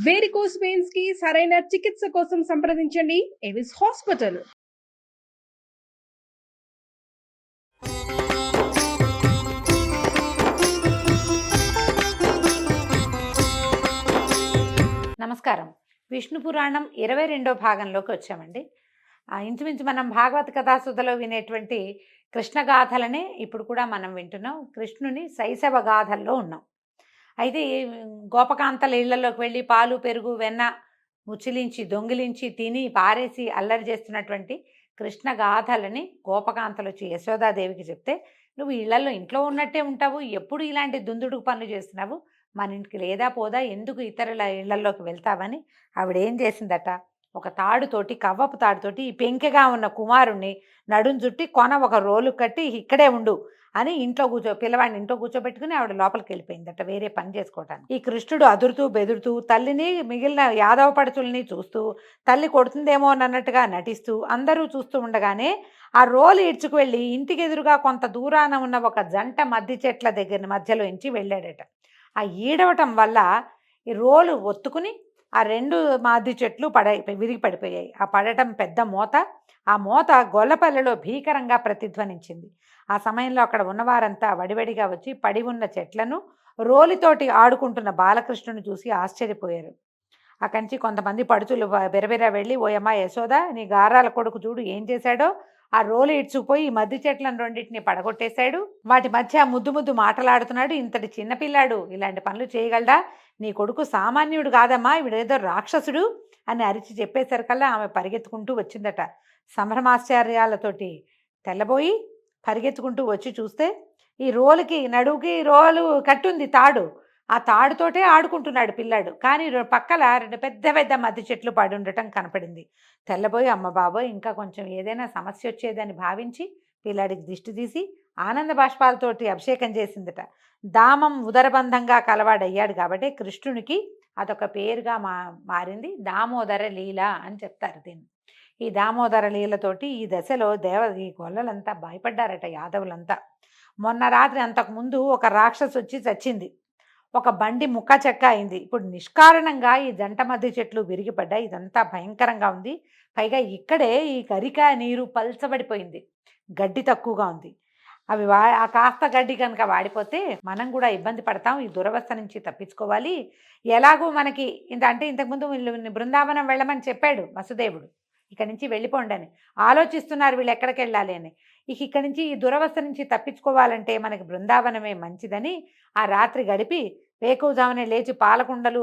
Varicose veins కి సరైన చికిత్స కోసం సంప్రదించండి ఎవిస్ హాస్పిటల్. నమస్కారం. విష్ణు పురాణం 22వ భాగంలోకి వచ్చామండి. ఇంచుమించు మనం భాగవత కథాసుధలో వినేటువంటి కృష్ణ గాథలనే ఇప్పుడు కూడా మనం వింటున్నాం. కృష్ణుని శైశవ గాథల్లో ఉన్నాం. అయితే గోపకాంతల ఇళ్లలోకి వెళ్ళి పాలు పెరుగు వెన్న ముచ్చిలించి దొంగిలించి తిని పారేసి అల్లరి చేస్తున్నటువంటి కృష్ణ గాథలని గోపకాంతలు వచ్చి యశోదాదేవికి చెప్తే, నువ్వు ఇంట్లో ఉన్నట్టే ఉంటావు, ఎప్పుడు ఇలాంటి దుందుడుకు పనులు చేస్తున్నావు, మన ఇంటికి లేదా పోదా, ఎందుకు ఇతరుల ఇళ్లలోకి వెళ్తావని ఆవిడేం చేసిందట, ఒక తాడుతోటి కవ్వపు తాడుతోటి ఈ పెంకెగా ఉన్న కుమారుణ్ణి నడుం చుట్టి ఒక రోలు కట్టి ఇక్కడే ఉండు అని పిల్లవాడిని ఇంట్లో కూర్చోబెట్టుకుని ఆవిడ లోపలికి వెళ్ళిపోయిందట వేరే పని చేసుకోవటానికి. ఈ కృష్ణుడు అదురుతూ బెదురుతూ తల్లిని మిగిలిన యాదవ పడుచుల్ని చూస్తూ తల్లి కొడుతుందేమో అన్నట్టుగా నటిస్తూ అందరూ చూస్తూ ఉండగానే ఆ రోలు ఇడ్చుకు వెళ్ళి ఇంటికి ఎదురుగా కొంత దూరాన ఉన్న ఒక జంట మద్ది చెట్ల దగ్గర మధ్యలో ఇంచి వెళ్ళాడట. ఆ ఈడవటం వల్ల ఈ రోలు ఒత్తుకుని ఆ రెండు మద్ది చెట్లు విరిగి పడిపోయాయి. ఆ పడటం పెద్ద మోత. ఆ మోత గొల్లపల్లెలో భీకరంగా ప్రతిధ్వనించింది. ఆ సమయంలో అక్కడ ఉన్నవారంతా వడివడిగా వచ్చి పడి ఉన్న చెట్లను రోలితోటి ఆడుకుంటున్న బాలకృష్ణుని చూసి ఆశ్చర్యపోయారు. అక్కడి నుంచి కొంతమంది పడుచులు బెరబెర వెళ్ళి, ఓయమ్మ యశోద, నీ గారాల కొడుకు చూడు ఏం చేశాడో, ఆ రోలు ఇడ్చుకుపోయి ఈ మద్ది చెట్లను రెండింటిని పడగొట్టేశాడు, వాటి మధ్య ముద్దు ముద్దు మాటలాడుతున్నాడు, ఇంతటి చిన్నపిల్లాడు ఇలాంటి పనులు చేయగలడా, నీ కొడుకు సామాన్యుడు కాదమ్మా, వీడేదో రాక్షసుడు అని అరిచి చెప్పేసరికల్లా ఆమె పరిగెత్తుకుంటూ వచ్చిందట. సంభ్రమాశ్చర్యాలతోటి తెల్లబోయి పరిగెత్తుకుంటూ వచ్చి చూస్తే ఈ రోలుకి నడువుకి రోలు కట్టుంది తాడు, ఆ తాడుతోటే ఆడుకుంటున్నాడు పిల్లాడు. కానీ పక్కల రెండు పెద్ద పెద్ద మద్ది చెట్లు పడి ఉండటం కనపడింది. తెల్లబోయి, అమ్మ బాబోయ్, ఇంకా కొంచెం ఏదైనా సమస్య వచ్చేదని భావించి పిల్లాడికి దిష్టి తీసి ఆనంద బాష్పాలతోటి అభిషేకం చేసిందట. దామం ఉదరబంధంగా కలవాడయ్యాడు కాబట్టి కృష్ణునికి అదొక పేరుగా మారింది. దామోదర లీల అని చెప్తారు దీన్ని. ఈ దామోదర లీలతోటి ఈ దశలో ఈ గొల్లలంతా భయపడ్డారట, యాదవులంతా. మొన్న రాత్రి అంతకుముందు ఒక రాక్షసు వచ్చి చచ్చింది, ఒక బండి ముక్క చెక్క అయింది. ఇప్పుడు నిష్కారణంగా ఈ జంట మధ్య చెట్లు విరిగిపడ్డాయి. ఇదంతా భయంకరంగా ఉంది. పైగా ఇక్కడే ఈ గరిక నీరు పల్చబడిపోయింది, గడ్డి తక్కువగా ఉంది. అవి ఆ కాస్త గడ్డి కనుక వాడిపోతే మనం కూడా ఇబ్బంది పడతాం, ఈ దురవస్థ నుంచి తప్పించుకోవాలి. ఎలాగూ మనకి ఇంతకుముందు బృందావనం వెళ్ళమని చెప్పాడు వసుదేవుడు, ఇక్కడి నుంచి వెళ్ళిపోండి అని ఆలోచిస్తున్నారు వీళ్ళు ఎక్కడికి వెళ్ళాలి అని. ఇక్కడి నుంచి ఈ దురవస్థ నుంచి తప్పించుకోవాలంటే మనకి బృందావనమే మంచిదని ఆ రాత్రి గడిపి వేకువజామునే లేచి పాలకుండలు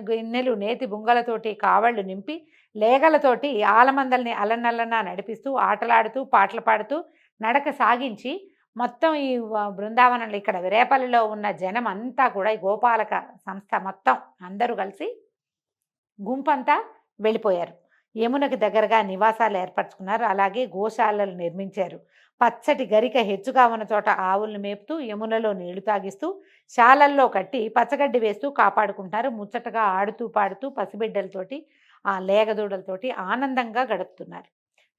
గిన్నెలు నేతి బుంగలతోటి కావళ్ళు నింపి లేగలతోటి ఆలమందల్ని అల్లనల్లన నడిపిస్తూ ఆటలాడుతూ పాటలు పాడుతూ నడక సాగించి మొత్తం ఈ బృందావనంలో ఇక్కడ రేపల్లిలో ఉన్న జనం అంతా కూడా ఈ గోపాలక సంస్థ మొత్తం అందరూ కలిసి గుంపంతా వెళ్ళిపోయారు. యమునకి దగ్గరగా నివాసాలు ఏర్పరచుకున్నారు. అలాగే గోశాలలు నిర్మించారు. పచ్చటి గరిక హెచ్చుగా ఉన్న చోట ఆవులను మేపుతూ యమునలో నీళ్లు తాగిస్తూ శాలల్లో కట్టి పచ్చగడ్డి వేస్తూ కాపాడుకుంటారు. ముచ్చటగా ఆడుతూ పాడుతూ పసిబిడ్డలతోటి ఆ లేగదూడలతోటి ఆనందంగా గడుపుతున్నారు.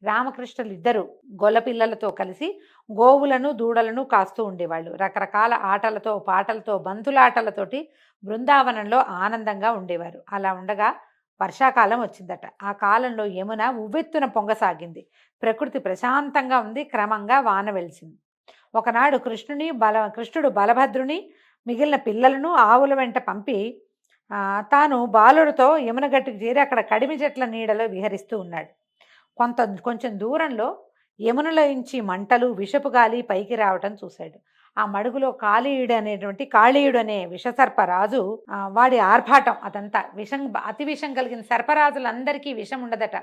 రామకృష్ణులు ఇద్దరు గొల్లపిల్లలతో కలిసి గోవులను దూడలను కాస్తూ ఉండేవాళ్ళు. రకరకాల ఆటలతో పాటలతో బంతులాటలతోటి బృందావనంలో ఆనందంగా ఉండేవారు. అలా ఉండగా వర్షాకాలం వచ్చిందట. ఆ కాలంలో యమున ఉవ్వెత్తున పొంగసాగింది. ప్రకృతి ప్రశాంతంగా ఉంది. క్రమంగా వాన వెలిసింది. ఒకనాడు కృష్ణుడు బలభద్రుని మిగిలిన పిల్లలను ఆవుల వెంట పంపి తాను బాలుడితో యమున గట్టుకు చేరి అక్కడ కడిమి చెట్ల నీడలో విహరిస్తూ ఉన్నాడు. కొంచెం దూరంలో యమునలో నుంచి మంటలు విషపు గాలి పైకి రావటం చూశాడు. ఆ మడుగులో కాళీయుడు అనే విషసర్పరాజు, వాడి ఆర్భాటం అదంతా అతి విషం కలిగిన సర్పరాజులందరికీ విషం ఉండదట.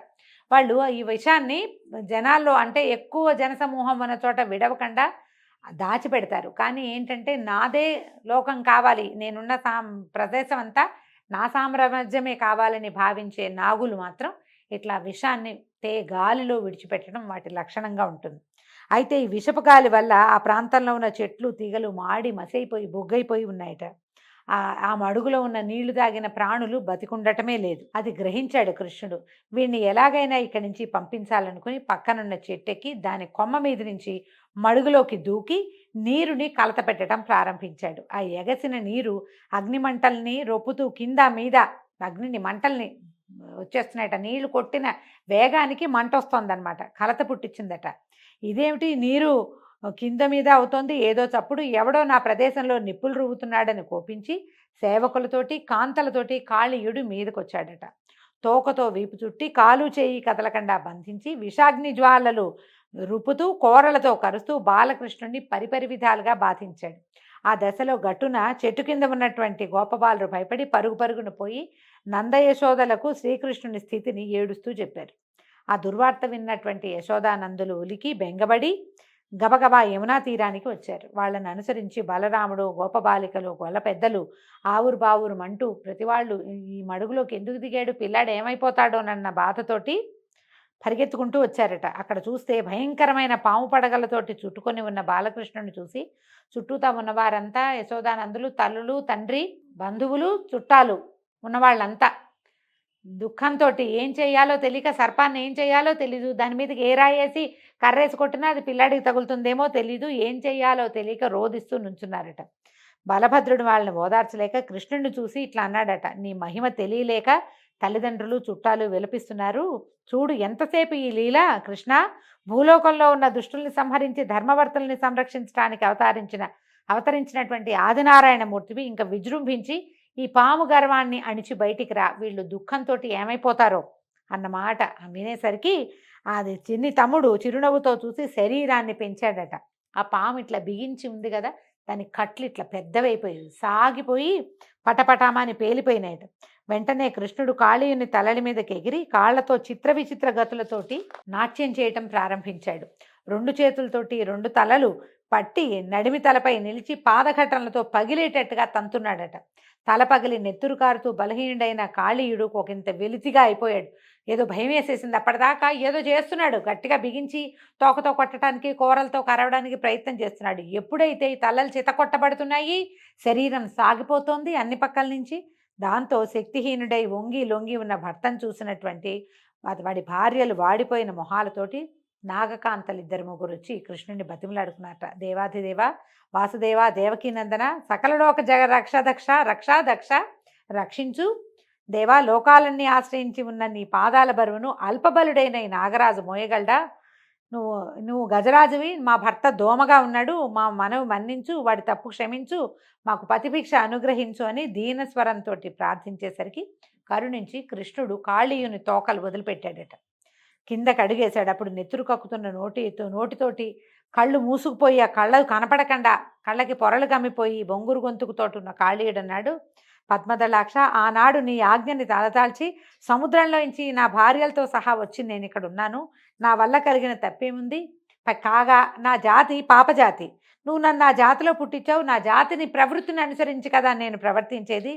వాళ్ళు ఈ విషాన్ని జనాల్లో ఎక్కువ జనసమూహం ఉన్న చోట విడవకుండా దాచిపెడతారు. కానీ ఏంటంటే నాదే లోకం కావాలి, నేనున్న ప్రదేశం అంతా నా సామ్రాజ్యమే కావాలని భావించే నాగులు మాత్రం ఇట్లా విషాన్ని గాలిలో విడిచిపెట్టడం వాటి లక్షణంగా ఉంటుంది. అయితే ఈ విషపు గాలి వల్ల ఆ ప్రాంతంలో ఉన్న చెట్లు తీగలు మాడి మసైపోయి బొగ్గైపోయి ఉన్నాయట. ఆ మడుగులో ఉన్న నీళ్లు తాగిన ప్రాణులు బతికుండటమే లేదు. అది గ్రహించాడు కృష్ణుడు. వీడిని ఎలాగైనా ఇక్కడి నుంచి పంపించాలనుకుని పక్కనున్న చెట్టెక్కి దాని కొమ్మ మీద నుంచి మడుగులోకి దూకి నీరుని కలత పెట్టడం ప్రారంభించాడు. ఆ ఎగసిన నీరు అగ్నిమంటల్ని రొప్పుతూ కింద మీద అగ్నిని మంటల్ని వచ్చేస్తున్నాయట. నీళ్లు కొట్టిన వేగానికి మంట వస్తోందనమాట. కలత పుట్టించిందట. ఇదేమిటి నీరు కింద మీద అవుతోంది, ఏదో చప్పుడు, ఎవడో నా ప్రదేశంలో నిప్పులు రువ్వుతున్నాడని కోపించి సేవకులతోటి కాంతలతోటి కాళీయుడు మీదకొచ్చాడట. తోకతో వీపు చుట్టి కాలు చేయి కదలకుండా బంధించి విషాగ్ని జ్వాలలు రుపుతూ కోరలతో కరుస్తూ బాలకృష్ణుడిని పరిపరి విధాలుగా బాధించాడు. ఆ దశలో గట్టున చెట్టు కింద ఉన్నటువంటి గోపబాలురు భయపడి పరుగు పరుగున పోయి నందయశోదలకు శ్రీకృష్ణుని స్థితిని ఏడుస్తూ చెప్పారు. ఆ దుర్వార్త విన్నటువంటి యశోదానందులు ఉలికి బెంగబడి గబగబా యమునా తీరానికి వచ్చారు. వాళ్ళని అనుసరించి బలరాముడు, గోపబాలికలు, గొల్ల పెద్దలు ఆవురు బావురు మంటూ ప్రతివాళ్ళు ఈ మడుగులోకి ఎందుకు దిగాడు, పిల్లాడు ఏమైపోతాడోనన్న బాధతోటి పరిగెత్తుకుంటూ వచ్చారట. అక్కడ చూస్తే భయంకరమైన పాము పడగలతోటి చుట్టుకొని ఉన్న బాలకృష్ణుని చూసి చుట్టూతా ఉన్నవారంతా యశోదానందులు, తల్లులు, తండ్రి, బంధువులు, చుట్టాలు ఉన్నవాళ్ళంతా దుఃఖంతో ఏం చేయాలో తెలియక, సర్పాన్ని ఏం చేయాలో తెలీదు, దాని మీదకి ఏ రాయేసి కర్రేసి కొట్టినా అది పిల్లాడికి తగులుతుందేమో తెలీదు, ఏం చేయాలో తెలియక రోదిస్తూ నుంచున్నారట. బలభద్రుడు వాళ్ళని ఓదార్చలేక కృష్ణుడిని చూసి ఇట్లా అన్నాడట, నీ మహిమ తెలియలేక తల్లిదండ్రులు చుట్టాలు విలపిస్తున్నారు. చూడు ఎంతసేపు ఈ లీల కృష్ణ, భూలోకంలో ఉన్న దుష్టుల్ని సంహరించి ధర్మవర్తుల్ని సంరక్షించడానికి అవతరించినటువంటి ఆదినారాయణ మూర్తివి ఇంకా విజృంభించి ఈ పాము గర్వాన్ని అణిచి బయటికి రా, వీళ్ళు దుఃఖంతో ఏమైపోతారో అన్నమాట వినేసరికి అది చిన్ని తమ్ముడు చిరునవ్వుతో చూసి శరీరాన్ని పెంచాడట. ఆ పాము ఇట్లా బిగించి ఉంది కదా, దాని కట్లు ఇట్లా పెద్దవైపోయి సాగిపోయి పటపటామాని పేలిపోయినాయట. వెంటనే కృష్ణుడు కాళీయుని తలలి మీదకి ఎగిరి కాళ్లతో చిత్ర విచిత్ర గతులతోటి నాట్యం చేయటం ప్రారంభించాడు. 2 చేతులతోటి 2 తలలు పట్టి నడిమి తలపై నిలిచి పాదఘటనలతో పగిలేటట్టుగా తంతున్నాడట. తల పగిలి నెత్తురు కారుతూ బలహీనుడైన కాళీయుడు ఒకంత వెలితిగా అయిపోయాడు. ఏదో భయం వేసేసింది. అప్పటిదాకా ఏదో చేస్తున్నాడు, గట్టిగా బిగించి తోకతో కొట్టడానికి, కూరలతో కరవడానికి ప్రయత్నం చేస్తున్నాడు. ఎప్పుడైతే ఈ తలలు చితకొట్టబడుతున్నాయి, శరీరం సాగిపోతోంది అన్ని పక్కల నుంచి, దాంతో శక్తిహీనుడై వంగి లొంగి ఉన్న భర్తను చూసినటువంటి వాడి భార్యలు వాడిపోయిన మొహాలతోటి నాగకాంతలు 2 వచ్చి కృష్ణుడిని బతిమలాడుకున్నారట. దేవాధిదేవ వాసుదేవ దేవకీనందన సకలలోక జగ రక్షాదక్ష రక్షించు దేవా, లోకాలన్నీ ఆశ్రయించి ఉన్న నీ పాదాల బరువును అల్పబలుడైన ఈ నాగరాజు మోయగలడా? నువ్వు గజరాజువి, మా భర్త దోమగా ఉన్నాడు, మా మనవి మన్నించు, వాడి తప్పు క్షమించు, మాకు పతిభిక్ష అనుగ్రహించు అని దీనస్వరంతో ప్రార్థించేసరికి కరుణించి కృష్ణుడు కాళీయుని తోకలు వదిలిపెట్టాడట. కిందకి అడుగేశాడు. అప్పుడు నెత్తురు కక్కుతున్న నోటితోటి కళ్ళు మూసుకుపోయి ఆ కళ్ళకు కనపడకుండా కళ్ళకి పొరలు కమ్మిపోయి బొంగురు గొంతుకుతోటి ఉన్న కాళీయుడు అన్నాడు, పద్మదళాక్ష, ఆనాడు నీ ఆజ్ఞని తలదాల్చి సముద్రంలోంచి నా భార్యలతో సహా వచ్చి నేను ఇక్కడ ఉన్నాను. నా వల్ల కలిగిన తప్పేముంది? కాగా నా జాతి పాపజాతి, నువ్వు నన్ను నా జాతిలో పుట్టించావు, నా జాతిని ప్రవృత్తిని అనుసరించి కదా నేను ప్రవర్తించేది,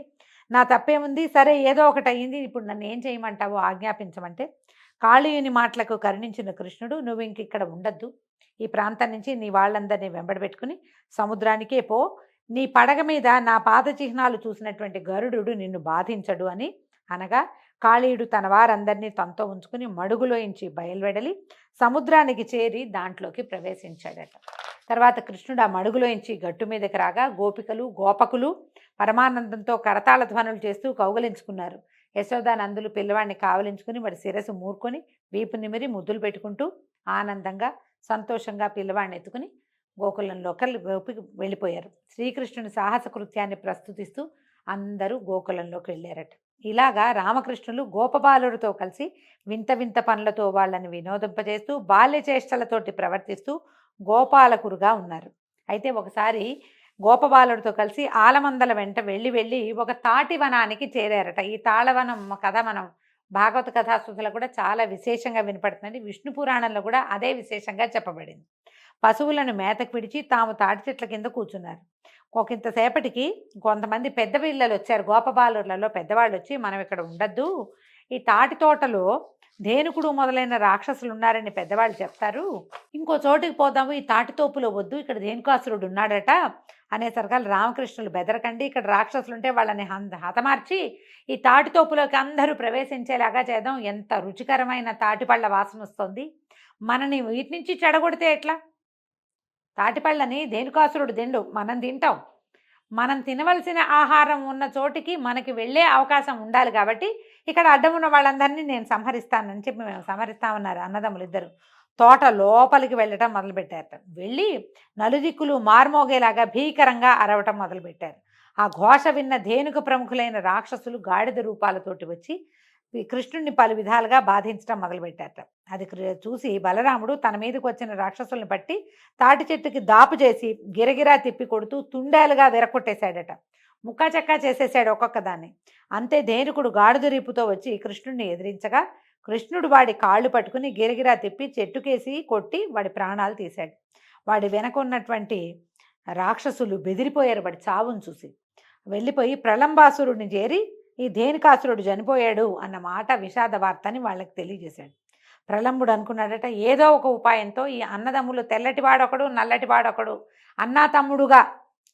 నా తప్పేముంది? సరే ఏదో ఒకటి అయ్యింది, ఇప్పుడు నన్ను ఏం చేయమంటావో ఆజ్ఞాపించమంటే కాళీయుని మాటలకు కరుణించిన కృష్ణుడు, నువ్వు ఇంక ఇక్కడ ఉండద్దు, ఈ ప్రాంతం నుంచి నీ వాళ్ళందరినీ వెంబడబెట్టుకుని సముద్రానికే పో, నీ పడగ మీద నా పాద చిహ్నాలు చూసినటువంటి గరుడు నిన్ను బాధించడు అని అనగా కాళీయుడు తన వారందరినీ తనతో ఉంచుకుని మడుగులోంచి బయలువెడలి సముద్రానికి చేరి దాంట్లోకి ప్రవేశించాడట. తర్వాత కృష్ణుడు ఆ మడుగులోంచి గట్టు మీదకి రాగా గోపికలు గోపకులు పరమానందంతో కరతాళ ధ్వనులు చేస్తూ కౌగలించుకున్నారు. యశోదానందులు పిల్లవాడిని కావలించుకుని వాడి శిరస్సు మూర్కొని వీపు నిమిరి ముద్దులు పెట్టుకుంటూ ఆనందంగా సంతోషంగా పిల్లవాడిని ఎత్తుకుని గోకులంలోకి వెళ్ళిపోయారు. శ్రీకృష్ణుని సాహస కృత్యాన్ని ప్రస్తుతిస్తూ అందరూ గోకులంలోకి వెళ్ళారట. ఇలాగా రామకృష్ణులు గోపబాలుడితో కలిసి వింత వింత పనులతో వాళ్ళని వినోదింపజేస్తూ బాల్య చేష్టలతోటి ప్రవర్తిస్తూ గోపాలకురుగా ఉన్నారు. అయితే ఒకసారి గోపబాలుడితో కలిసి ఆలమందల వెంట వెళ్ళి ఒక తాటివనానికి చేరారట. ఈ తాళవనం కథ మనం భాగవత కథాస్తుతులు కూడా చాలా విశేషంగా వినపడుతుంది. విష్ణు పురాణంలో కూడా అదే విశేషంగా చెప్పబడింది. పశువులను మేతకు విడిచి తాము తాటి చెట్ల కింద కూర్చున్నారు. ఒకంతసేపటికి కొంతమంది పెద్ద పిల్లలు వచ్చారు. గోపబాలుర్లలో పెద్దవాళ్ళు వచ్చి, మనం ఇక్కడ ఉండద్దు, ఈ తాటి తోటలో ధేనుకుడు మొదలైన రాక్షసులు ఉన్నారని పెద్దవాళ్ళు చెప్తారు, ఇంకో చోటుకి పోదాము, ఈ తాటితోపులో వద్దు, ఇక్కడ ధేనుకాసురుడు ఉన్నాడట అనేసరికాలు రామకృష్ణులు బెదరకండి, ఇక్కడ రాక్షసులు ఉంటే వాళ్ళని హతమార్చి ఈ తాటితోపులోకి అందరూ ప్రవేశించేలాగా చేద్దాం, ఎంత రుచికరమైన తాటిపళ్ళ వాసన వస్తుంది, మనని వీటి నుంచి చెడగొడితే ఎట్లా? తాటిపళ్ళని ధేనుకాసురుడు తిండు, మనం తింటాం, మనం తినవలసిన ఆహారం ఉన్న చోటికి మనకి వెళ్ళే అవకాశం ఉండాలి కాబట్టి ఇక్కడ అడ్డం ఉన్న వాళ్ళందరినీ నేను సంహరిస్తానని చెప్పి మేము సంహరిస్తామన్నారు అన్నదమ్ములు ఇద్దరు. తోట లోపలికి వెళ్ళటం మొదలుపెట్టారట. వెళ్ళి నలుదిక్కులు మార్మోగేలాగా భీకరంగా అరవటం మొదలుపెట్టారు. ఆ ఘోష విన్న ధేనుక ప్రముఖులైన రాక్షసులు గాడిద రూపాలతోటి వచ్చి ఈ కృష్ణుడిని పలు విధాలుగా బాధించడం మొదలుపెట్టారట. అది చూసి బలరాముడు తన మీదకి వచ్చిన రాక్షసుల్ని పట్టి తాటి చెట్టుకి దాపు చేసి గిరగిరా తిప్పి కొడుతూ తుండేలుగా విరకొట్టేశాడట. ముక్కా చెక్కా చేసేసాడు ఒక్కొక్క దాన్ని. అంతే ధేనుకుడు గాడిద రీపుతో వచ్చి కృష్ణుడిని ఎదిరించగా కృష్ణుడు వాడి కాళ్ళు పట్టుకుని గిరగిరా తిప్పి చెట్టుకేసి కొట్టి వాడి ప్రాణాలు తీశాడు. వాడి వెనక ఉన్నటువంటి రాక్షసులు బెదిరిపోయారు వాడి చావును చూసి. వెళ్ళిపోయి ప్రళంబాసురుడిని చేరి ఈ ధేనుకాసురుడు చనిపోయాడు అన్న మాట విషాద వార్తని వాళ్ళకి తెలియజేశాడు. ప్రళంబుడు అనుకున్నాడట, ఏదో ఒక ఉపాయంతో ఈ అన్నదమ్ములు తెల్లటివాడొకడు నల్లటివాడొకడు అన్నా తమ్ముడుగా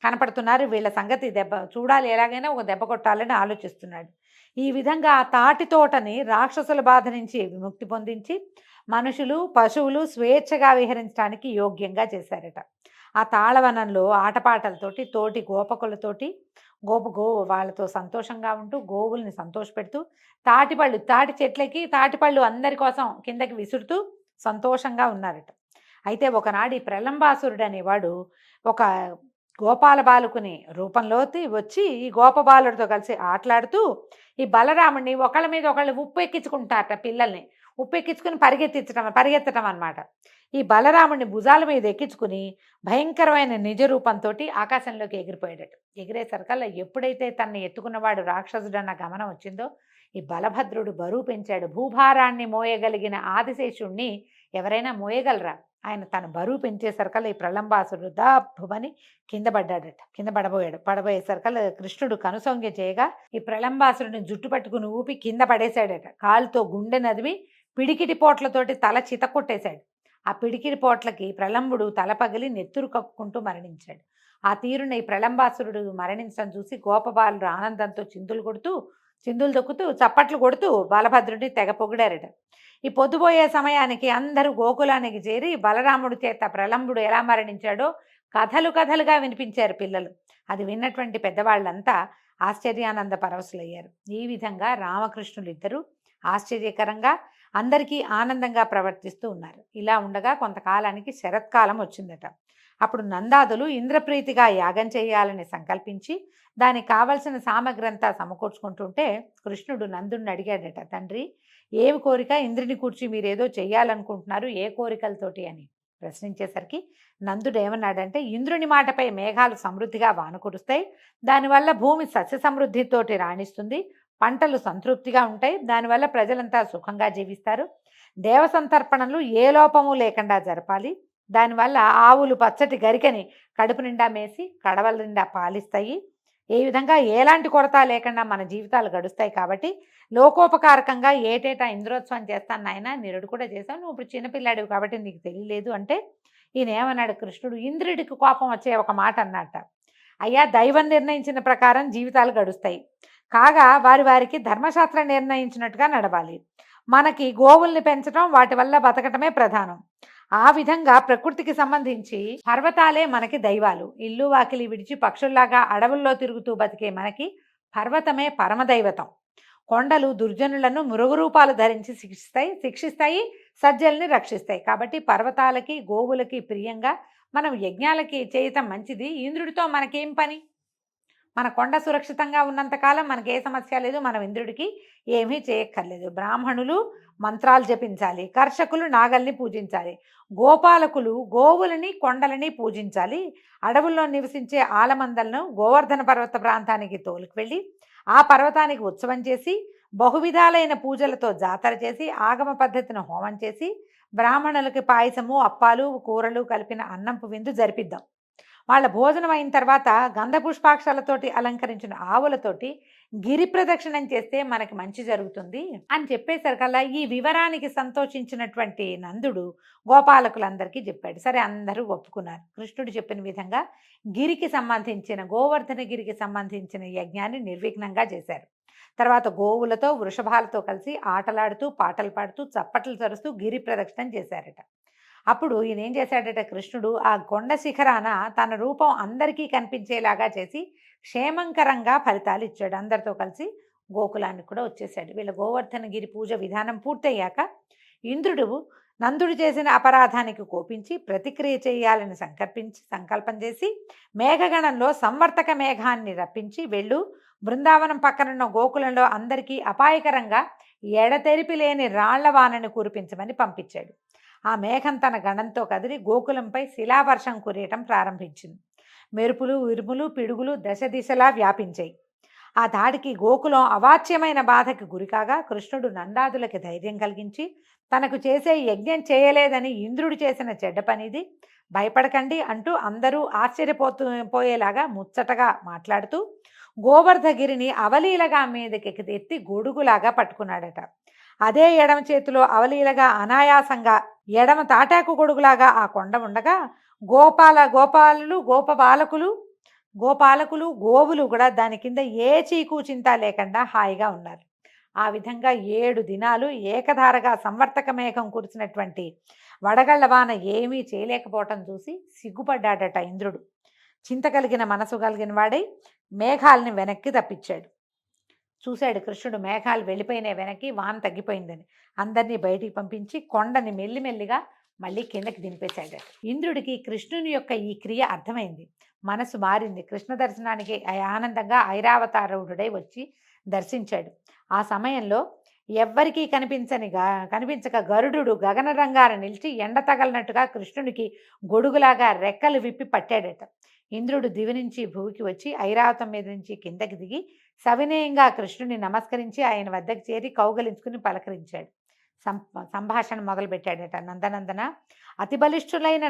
కనపడుతున్నారు, వీళ్ళ సంగతి దెబ్బ చూడాలి, ఎలాగైనా ఒక దెబ్బ కొట్టాలని ఆలోచిస్తున్నాడు. ఈ విధంగా ఆ తాటి తోటని రాక్షసుల బాధ నుంచి విముక్తి పొందించి మనుషులు పశువులు స్వేచ్ఛగా విహరించడానికి యోగ్యంగా చేశారట. ఆ తాళవనంలో ఆటపాటలతోటి తోటి గోపకులతోటి వాళ్ళతో సంతోషంగా ఉంటూ గోవుల్ని సంతోషపెడుతూ తాటి చెట్లకి తాటిపళ్ళు అందరి కోసం కిందకి విసురుతూ సంతోషంగా ఉన్నారట. అయితే ఒకనాడు ఈ ప్రళంబాసురుడు అనేవాడు ఒక గోపాల బాలుకుని రూపంలోకి వచ్చి ఈ గోపబాలుడితో కలిసి ఆటలాడుతూ ఈ బలరాముడిని ఒకళ్ళ మీద ఒకళ్ళు ఉప్పు ఎక్కించుకుంటారట. పిల్లల్ని ఉప్పు ఎక్కించుకుని పరిగెత్తటం అనమాట. ఈ బలరాముడిని భుజాల మీద ఎక్కించుకుని భయంకరమైన నిజ రూపంతో ఆకాశంలోకి ఎగిరిపోయాడట. ఎగిరేసరికల్లా ఎప్పుడైతే తనని ఎత్తుకున్నవాడు రాక్షసుడన్న గమనం వచ్చిందో ఈ బలభద్రుడు బరువు పెంచాడు. భూభారాన్ని మోయగలిగిన ఆదిశేషుణ్ణి ఎవరైనా మోయగలరా? ఆయన తన బరువు పెంచేసరికల్లా ఈ ప్రళంబాసుడు దాబ్బని కింద పడబోయేసరికల్లా కృష్ణుడు కనుసొంగ చేయగా ఈ ప్రళంబాసుడిని జుట్టు పట్టుకుని ఊపి కింద పడేశాడట. కాలుతో గుండె నదివి పిడికిటి పోట్లతోటి తల చితకొట్టేశాడు. ఆ పిడికిటి పోట్లకి ప్రళంబుడు తల పగిలి నెత్తురు కక్కుంటూ మరణించాడు. ఆ తీరున ఈ ప్రళంబాసురుడు మరణించడం చూసి గోపబాలుడు ఆనందంతో చిందులు దొక్కుతూ చప్పట్లు కొడుతూ బాలభద్రుడిని తెగ పొగిడారట. ఈ పొద్దుపోయే సమయానికి అందరూ గోకులానికి చేరి బలరాముడి చేత ప్రళంబుడు ఎలా మరణించాడో కథలుగా వినిపించారు పిల్లలు. అది విన్నటువంటి పెద్దవాళ్ళంతా ఆశ్చర్యానంద పరవశులయ్యారు. ఈ విధంగా రామకృష్ణులు ఇద్దరు ఆశ్చర్యకరంగా అందరికీ ఆనందంగా ప్రవర్తిస్తూ ఉన్నారు. ఇలా ఉండగా కొంతకాలానికి శరత్కాలం వచ్చిందట. అప్పుడు నందాదులు ఇంద్రప్రీతిగా యాగం చేయాలని సంకల్పించి దానికి కావలసిన సామగ్రి అంతా సమకూర్చుకుంటుంటే కృష్ణుడు నందుడిని అడిగాడట, తండ్రి, ఏమి కోరిక ఇంద్రుని కూర్చి మీరేదో చెయ్యాలనుకుంటున్నారు, ఏ కోరికలతోటి అని ప్రశ్నించేసరికి నందుడు ఏమన్నాడంటే, ఇంద్రుని మాటపై మేఘాలు సమృద్ధిగా వాన కురుస్తాయి, దానివల్ల భూమి సస్య సమృద్ధితోటి రాణిస్తుంది, పంటలు సంతృప్తిగా ఉంటాయి, దానివల్ల ప్రజలంతా సుఖంగా జీవిస్తారు, దేవ సంతర్పణలు ఏ లోపము లేకుండా జరపాలి, దానివల్ల ఆవులు పచ్చటి గరికని కడుపు నిండా మేసి కడవల నిండా పాలిస్తాయి, ఏ విధంగా ఎలాంటి కొరత లేకుండా మన జీవితాలు గడుస్తాయి, కాబట్టి లోకోపకారకంగా ఏటేటా ఇంద్రోత్సవం చేస్తాను నాయన, నిరుడు కూడా చేశాను, నువ్వు ఇప్పుడు చిన్నపిల్లాడివి కాబట్టి నీకు తెలియలేదు అంటే ఈయన ఏమన్నాడు కృష్ణుడు, ఇంద్రుడికి కోపం వచ్చే ఒక మాట అన్నట్ట, అయ్యా దైవం నిర్ణయించిన ప్రకారం జీవితాలు గడుస్తాయి, కాగా వారికి ధర్మశాస్త్రం నిర్ణయించినట్టుగా నడవాలి, మనకి గోవుల్ని పెంచడం వాటి వల్ల బతకటమే ప్రధానం, ఆ విధంగా ప్రకృతికి సంబంధించి పర్వతాలే మనకి దైవాలు, ఇల్లు వాకిలి విడిచి పక్షుల్లాగా అడవుల్లో తిరుగుతూ బతికే మనకి పర్వతమే పరమదైవతం, కొండలు దుర్జనులను మృగరూపాలు ధరించి శిక్షిస్తాయి, సజ్జల్ని రక్షిస్తాయి, కాబట్టి పర్వతాలకి గోవులకి ప్రియంగా మనం యజ్ఞాలకి చేయటం మంచిది, ఇంద్రుడితో మనకేం పని, మన కొండ సురక్షితంగా ఉన్నంతకాలం మనకి ఏ సమస్య లేదు, మనం ఇంద్రుడికి ఏమీ చేయక్కర్లేదు, బ్రాహ్మణులు మంత్రాలు జపించాలి, కర్షకులు నాగల్ని పూజించాలి, గోపాలకులు గోవులని కొండలని పూజించాలి, అడవుల్లో నివసించే ఆలమందలను గోవర్ధన పర్వత ప్రాంతానికి తోలుకు వెళ్ళి ఆ పర్వతానికి ఉత్సవం చేసి బహువిధాలైన పూజలతో జాతర చేసి ఆగమ పద్ధతిని హోమం చేసి బ్రాహ్మణులకి పాయసము అప్పాలు కూరలు కలిపిన అన్నంపు విందు జరిపిద్దాం, వాళ్ళ భోజనం అయిన తర్వాత గంధ పుష్పాక్షాలతోటి అలంకరించిన ఆవులతోటి గిరి ప్రదక్షిణం చేస్తే మనకి మంచి జరుగుతుంది అని చెప్పేసరికల్లా ఈ వివరానికి సంతోషించినటువంటి నందుడు గోపాలకులందరికీ చెప్పాడు. సరే, అందరూ ఒప్పుకున్నారు. కృష్ణుడు చెప్పిన విధంగా గోవర్ధన గిరికి సంబంధించిన యజ్ఞాన్ని నిర్విఘ్నంగా చేశారు. తర్వాత గోవులతో వృషభాలతో కలిసి ఆటలాడుతూ పాటలు పాడుతూ చప్పట్లు చరుస్తూ గిరి ప్రదక్షిణం చేశారట. అప్పుడు ఈయన ఏం చేశాడట కృష్ణుడు, ఆ కొండ శిఖరాన తన రూపం అందరికీ కనిపించేలాగా చేసి క్షేమంకరంగా ఫలితాలు ఇచ్చాడు. అందరితో కలిసి గోకులానికి కూడా వచ్చేసాడు. వీళ్ళ గోవర్ధనగిరి పూజ విధానం పూర్తయ్యాక ఇంద్రుడు నందుడు చేసిన అపరాధానికి కోపించి ప్రతిక్రియ చేయాలని సంకల్పం చేసి మేఘగణంలో సంవర్తక మేఘాన్ని రప్పించి వెళ్ళు బృందావనం పక్కనున్న గోకులంలో అందరికీ అపాయకరంగా ఎడతెరిపి లేని రాళ్ల వానని కురిపించమని పంపించాడు. ఆ మేఘం తన గణంతో కదిలి గోకులంపై శిలావర్షం కురియటం ప్రారంభించింది. మెరుపులు ఉరుములు పిడుగులు దశ దిశలా వ్యాపించాయి. ఆ దాడికి గోకులం అవాచ్యమైన బాధకి గురికాగా కృష్ణుడు నందాదులకి ధైర్యం కలిగించి తనకు చేసే యజ్ఞం చేయలేదని ఇంద్రుడు చేసిన చెడ్డ పనిది, భయపడకండి అంటూ అందరూ పోయేలాగా ముచ్చటగా మాట్లాడుతూ గోవర్ధగిరిని అవలీలగా మీదకి ఎత్తి గొడుగులాగా పట్టుకున్నాడట. అదే ఎడమ చేతిలో అవలీలగా అనాయాసంగా ఎడమ తాటాకు గొడుగులాగా ఆ కొండ ఉండగా గోపాలకులు గోవులు కూడా దాని కింద ఏ చీకు చింత లేకుండా హాయిగా ఉన్నారు. ఆ విధంగా 7 దినాలు ఏకధారగా సంవర్తక మేఘం కురిసినటువంటి వడగళ్ల వాన ఏమీ చేయలేకపోవటం చూసి సిగ్గుపడ్డాడట ఇంద్రుడు. చింత కలిగిన మనసు కలిగిన వాడై మేఘాలని వెనక్కి తప్పించాడు. చూశాడు కృష్ణుడు మేఘాలు వెళ్ళిపోయినాయి వెనక్కి, వాన తగ్గిపోయిందని. అందరినీ బయటికి పంపించి కొండని మెల్లిమెల్లిగా మళ్ళీ కిందకి దింపేశాడు. ఇంద్రుడికి కృష్ణుని యొక్క ఈ క్రియ అర్థమైంది. మనసు మారింది. కృష్ణ దర్శనానికి ఆనందంగా ఐరావతారూఢుడై వచ్చి దర్శించాడు. ఆ సమయంలో ఎవ్వరికీ కనిపించక గరుడు గగన రంగాన నిలిచి ఎండ తగలనట్టుగా కృష్ణునికి గొడుగులాగా రెక్కలు విప్పి పట్టాడట. ఇంద్రుడు దివి నుంచి భూమికి వచ్చి ఐరావతం మీద నుంచి కిందకి దిగి సవినయంగా కృష్ణుని నమస్కరించి ఆయన వద్దకు చేరి కౌగలించుకుని పలకరించాడు. సంభాషణ మొదలుపెట్టాడట. నందనందన, అతి బలిష్ఠులైన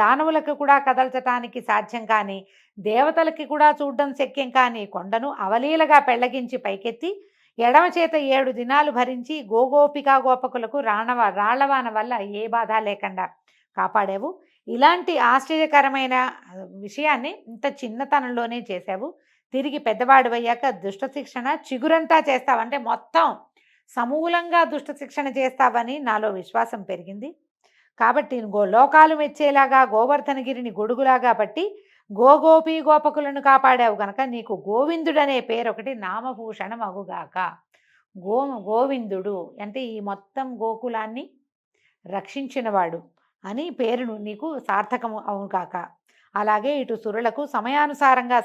దానవులకు కూడా కదల్చటానికి సాధ్యం కాని, దేవతలకి కూడా చూడడం శక్యం కాని కొండను అవలీలగా పెళ్లగించి పైకెత్తి ఎడమ చేత 7 దినాలు భరించి గోపికాగోపకులకు రాళ్లవాన వల్ల ఏ బాధ లేకుండా కాపాడావు. ఇలాంటి ఆశ్చర్యకరమైన విషయాన్ని ఇంత చిన్నతనంలోనే చేశావు. తిరిగి పెద్దవాడివయ్యాక దుష్ట శిక్షణ చిగురంతా చేస్తావంటే మొత్తం సమూలంగా దుష్ట శిక్షణ చేస్తావని నాలో విశ్వాసం పెరిగింది. కాబట్టి లోకాలు మెచ్చేలాగా గోవర్ధనగిరిని గొడుగులాగా బట్టి గోపీ గోపకులను కాపాడావు గనక నీకు గోవిందుడనే పేరు ఒకటి నామభూషణం అగుగాక. గోవిందుడు అంటే ఈ మొత్తం గోకులాన్ని రక్షించినవాడు అని పేరును నీకు సార్థకము అవుగాక. అలాగే ఇటు సురులకు సమయానుసారంగా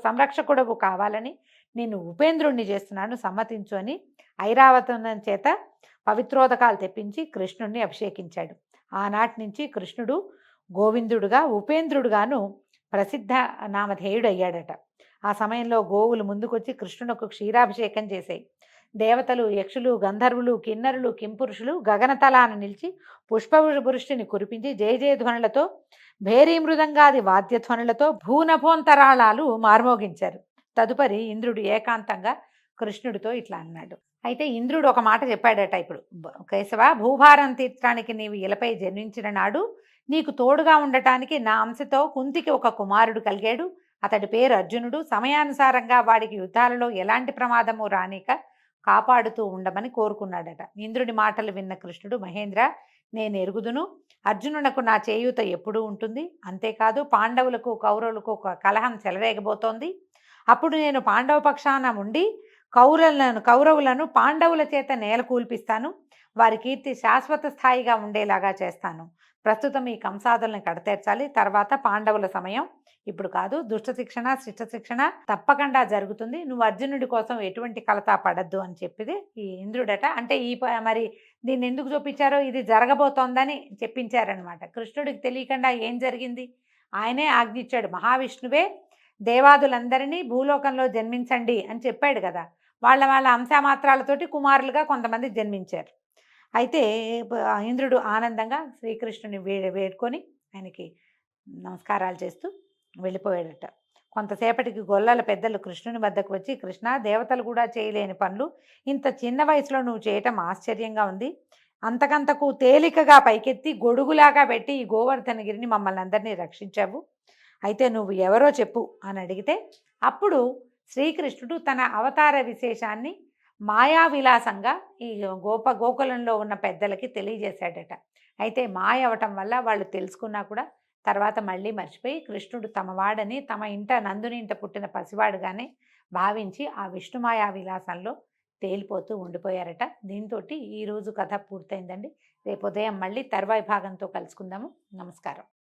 సంరక్షకుడవు కావాలని నేను ఉపేంద్రుణ్ణి చేస్తున్నాను, సమ్మతించు అని ఐరావతం చేత పవిత్రోదకాలు తెప్పించి కృష్ణుణ్ణి అభిషేకించాడు. ఆనాటి నుంచి కృష్ణుడు గోవిందుడుగా ఉపేంద్రుడుగాను ప్రసిద్ధ నామధేయుడయ్యాడట. ఆ సమయంలో గోవులు ముందుకొచ్చి కృష్ణునకు క్షీరాభిషేకం చేశాయి. దేవతలు, యక్షులు, గంధర్వులు, కిన్నరులు, కింపురుషులు గగనతలాన నిలిచి పుష్పవృష్టిని కురిపించి జయ జయధ్వనులతో భేరీ మృదంగాది వాద్యధ్వనులతో భూనభోంతరాళాలు మార్మోగించారు. తదుపరి ఇంద్రుడు ఏకాంతంగా కృష్ణుడితో ఇట్లా అన్నాడు. అయితే ఇంద్రుడు ఒక మాట చెప్పాడట. ఇప్పుడు కేశవ, భూభారం తీర్చడానికి నీవు ఇలపై జన్మించిన నాడు నీకు తోడుగా ఉండటానికి నా అంశతో కుంతికి ఒక కుమారుడు కలిగాడు. అతడి పేరు అర్జునుడు. సమయానుసారంగా వాడికి యుద్ధాలలో ఎలాంటి ప్రమాదము రానిక కాపాడుతూ ఉండమని కోరుకున్నాడట. ఇంద్రుడి మాటలు విన్న కృష్ణుడు, మహేంద్ర, నేను ఎరుగుదును. అర్జునునకు నా చేయూత ఎప్పుడూ ఉంటుంది. అంతేకాదు పాండవులకు కౌరవులకు ఒక కలహం చెలరేగబోతోంది. అప్పుడు నేను పాండవ పక్షాన ఉండి కౌరవులను పాండవుల చేత నేలకూల్పిస్తాను. వారి కీర్తి శాశ్వత స్థాయిగా ఉండేలాగా చేస్తాను. ప్రస్తుతం ఈ కంసాదులను కడతేర్చాలి. తర్వాత పాండవుల సమయం ఇప్పుడు కాదు. దుష్ట శిక్షణ, శిష్ట శిక్షణ తప్పకుండా జరుగుతుంది. నువ్వు అర్జునుడి కోసం ఎటువంటి కలతా పడద్దు అని చెప్పిది ఈ ఇంద్రుడట. అంటే మరి దీన్ని ఎందుకు చూపించారో ఇది జరగబోతోందని చెప్పించారనమాట. కృష్ణుడికి తెలియకుండా ఏం జరిగింది? ఆయనే ఆజ్ఞించాడు. మహావిష్ణువే దేవాదులందరినీ భూలోకంలో జన్మించండి అని చెప్పాడు కదా. వాళ్ళ అంశమాత్రాలతోటి కుమారులుగా కొంతమంది జన్మించారు. అయితే ఇంద్రుడు ఆనందంగా శ్రీకృష్ణుని వేడుకొని ఆయనకి నమస్కారాలు చేస్తూ వెళ్ళిపోయాడట. కొంతసేపటికి గొల్లల పెద్దలు కృష్ణుని వద్దకు వచ్చి, కృష్ణ, దేవతలు కూడా చేయలేని పనులు ఇంత చిన్న వయసులో నువ్వు చేయటం ఆశ్చర్యంగా ఉంది. అంతకంతకు తేలికగా పైకెత్తి గొడుగులాగా పెట్టి ఈ గోవర్ధనగిరిని మమ్మల్ని అందరినీ రక్షించావు. అయితే నువ్వు ఎవరో చెప్పు అని అడిగితే అప్పుడు శ్రీకృష్ణుడు తన అవతార విశేషాన్ని మాయా విలాసంగా ఈ గోకులంలో ఉన్న పెద్దలకి తెలియజేశాడట. అయితే మాయ అవటం వల్ల వాళ్ళు తెలుసుకున్నా కూడా తర్వాత మళ్ళీ మర్చిపోయి కృష్ణుడు తమవాడని, తమ ఇంట నందుని ఇంట పుట్టిన పసివాడుగానే భావించి ఆ విష్ణుమాయా విలాసంలో తేలిపోతూ ఉండిపోయారట. దీంతో ఈరోజు కథ పూర్తయిందండి. రేపు ఉదయం మళ్ళీ తర్వాయి భాగంతో కలుసుకుందాము. నమస్కారం.